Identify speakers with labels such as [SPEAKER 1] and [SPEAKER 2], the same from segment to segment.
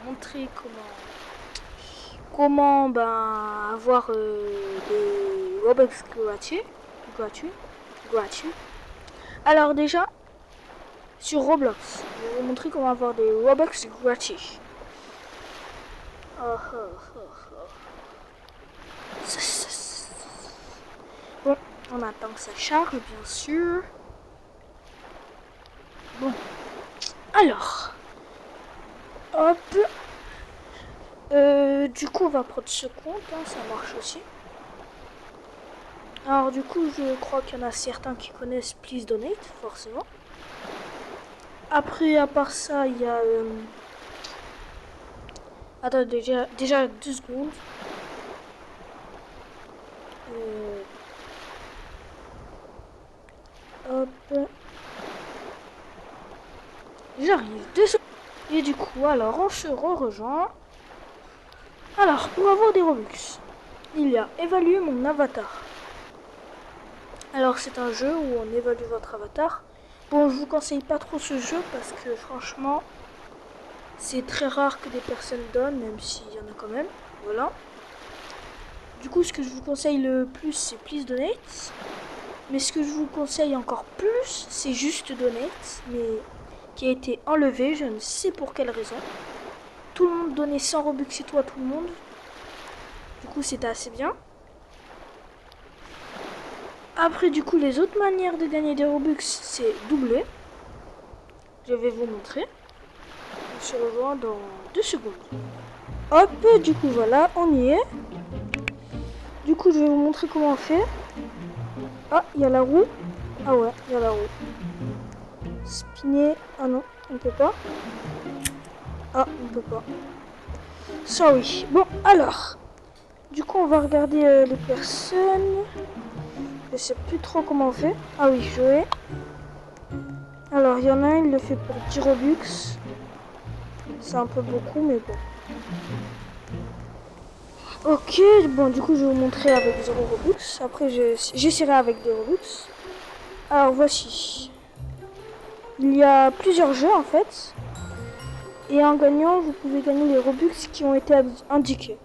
[SPEAKER 1] montrer comment avoir des Robux gratuits. Alors déjà, sur Roblox, je vais vous montrer comment avoir des Robux gratuits. Bon, on attend que ça charge, bien sûr. Bon, alors, hop. Du coup, on va prendre ce compte, hein, ça marche aussi. Alors, du coup, je crois qu'il y en a certains qui connaissent Please Donate, forcément. Après, à part ça, il y a... Attends, déjà 2 secondes. Hop. J'arrive, 2 secondes. Et du coup, alors, on se rejoint. Alors, pour avoir des Robux, il y a évaluer mon avatar. Alors, c'est un jeu où on évalue votre avatar. Bon, je vous conseille pas trop ce jeu parce que franchement, c'est très rare que des personnes donnent, même s'il y en a quand même. Voilà. Du coup, ce que je vous conseille le plus, c'est Please Donate. Mais ce que je vous conseille encore plus, c'est Juste Donate, mais qui a été enlevé, je ne sais pour quelle raison. Tout le monde donnait 100 Robux et tout à tout le monde. Du coup, c'était assez bien. Après, du coup, les autres manières de gagner des Robux, c'est doubler. Je vais vous montrer. On se rejoint dans 2 secondes. Hop, du coup, voilà, on y est. Du coup, je vais vous montrer comment on fait. Ah, il y a la roue. Ah ouais, il y a la roue. Spinner. Ah non, on peut pas. Ah, on peut pas. Sorry. Bon, alors. Du coup, on va regarder les personnes. Je sais plus trop comment on fait. Ah oui, jouer. Alors, il y en a un, il le fait pour 10 Robux. C'est un peu beaucoup, mais bon. Ok, bon, du coup, je vais vous montrer avec 0 Robux. Après, j'essaierai avec des Robux. Alors, voici. Il y a plusieurs jeux, en fait. Et en gagnant, vous pouvez gagner les Robux qui ont été indiqués.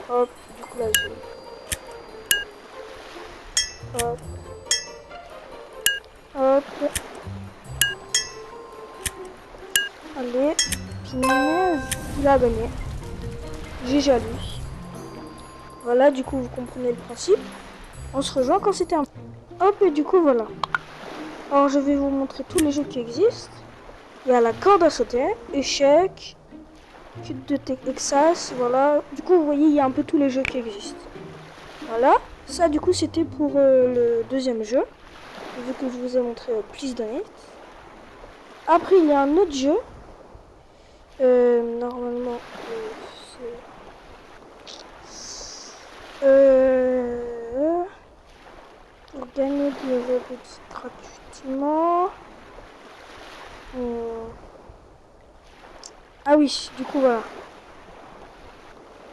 [SPEAKER 1] Hop, du coup, là, hop. Hop. Allez. Punaise, il a gagné. GG à lui. Voilà, du coup, vous comprenez le principe. On se rejoint quand c'était un... Hop, et du coup, voilà. Alors, je vais vous montrer tous les jeux qui existent. Il y a la corde à sauter, échec, cube de Texas, voilà. Du coup, vous voyez, il y a un peu tous les jeux qui existent. Voilà. Ça, du coup, c'était pour le deuxième jeu. Vu que je vous ai montré Please Donate. Après, il y a un autre jeu. Normalement, pour gagner des Robux gratuitement. Ah oui, du coup, voilà.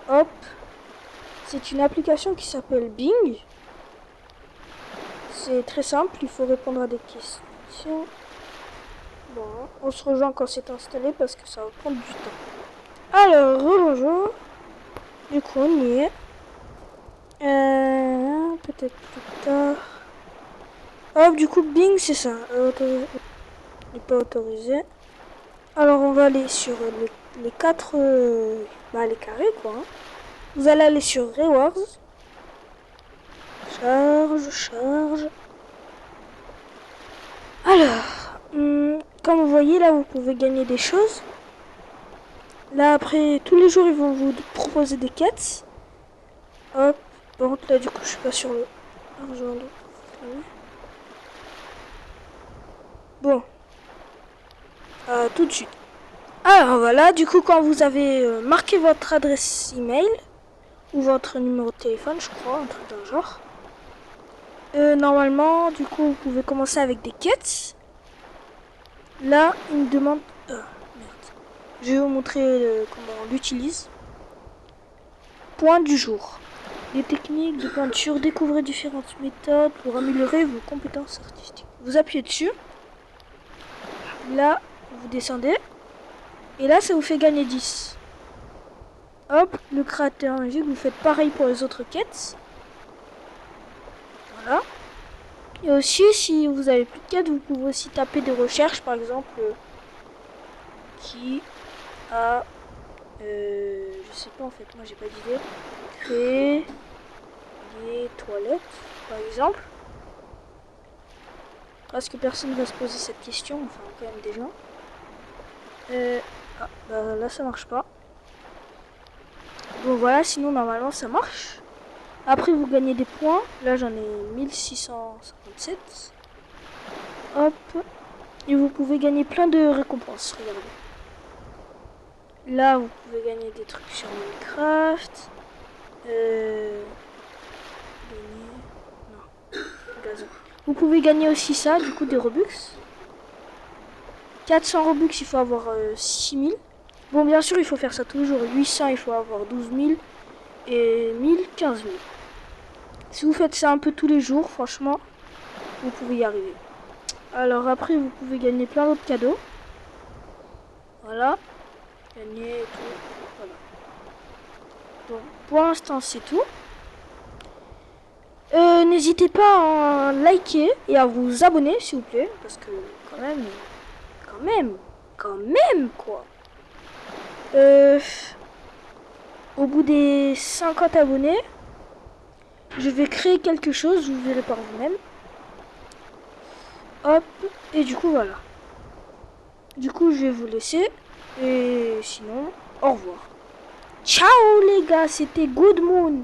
[SPEAKER 1] Hop. C'est une application qui s'appelle Bing. C'est très simple, il faut répondre à des questions. Bon, on se rejoint quand c'est installé parce que ça va prendre du temps. Alors, bonjour. Du coup, on y est. Peut-être plus tard. Hop, du coup, Bing, c'est ça. N'est pas autorisé. Alors, on va aller sur les 4... les carrés, quoi. Hein. Vous allez aller sur Rewards. Charge. Alors, comme vous voyez, là, vous pouvez gagner des choses. Là, après, tous les jours, ils vont vous proposer des quêtes. Hop. Par contre, là, du coup, je suis pas sur le argent. Bon. Tout de suite. Alors, voilà. Du coup, quand vous avez marqué votre adresse email, ou votre numéro de téléphone, je crois, un truc d'un genre. Normalement, du coup, vous pouvez commencer avec des quêtes. Là, il me demande... merde. Je vais vous montrer comment on l'utilise. Point du jour. Les techniques de peinture. Découvrez différentes méthodes pour améliorer vos compétences artistiques. Vous appuyez dessus. Là, vous descendez. Et là, ça vous fait gagner 10. Hop, le créateur magique, vous faites pareil pour les autres quêtes. Voilà. Et aussi, si vous avez plus de quêtes, vous pouvez aussi taper des recherches, par exemple, qui a, je sais pas en fait, moi j'ai pas d'idée, créer des toilettes, par exemple. Parce que personne va se poser cette question, enfin quand même des gens. Ah, bah là ça marche pas. Donc voilà, sinon normalement ça marche. Après vous gagnez des points. Là j'en ai 1657. Hop. Et vous pouvez gagner plein de récompenses. Regardez. Là vous pouvez gagner des trucs sur Minecraft. Gagner. Non. Gazon. Vous pouvez gagner aussi ça, du coup des Robux. 400 Robux, il faut avoir 6000. Bon, bien sûr, il faut faire ça tous les jours. 800, il faut avoir 12 000. Et 1000, 15 000. Si vous faites ça un peu tous les jours, franchement, vous pouvez y arriver. Alors après, vous pouvez gagner plein d'autres cadeaux. Voilà. Gagner et tout. Voilà. Donc, pour l'instant, c'est tout. N'hésitez pas à liker et à vous abonner, s'il vous plaît. Parce que, quand même, quoi. Au bout des 50 abonnés, je vais créer quelque chose, vous verrez par vous-même. Hop, et du coup, voilà. Du coup, je vais vous laisser. Et sinon, au revoir. Ciao les gars, c'était Good Moon.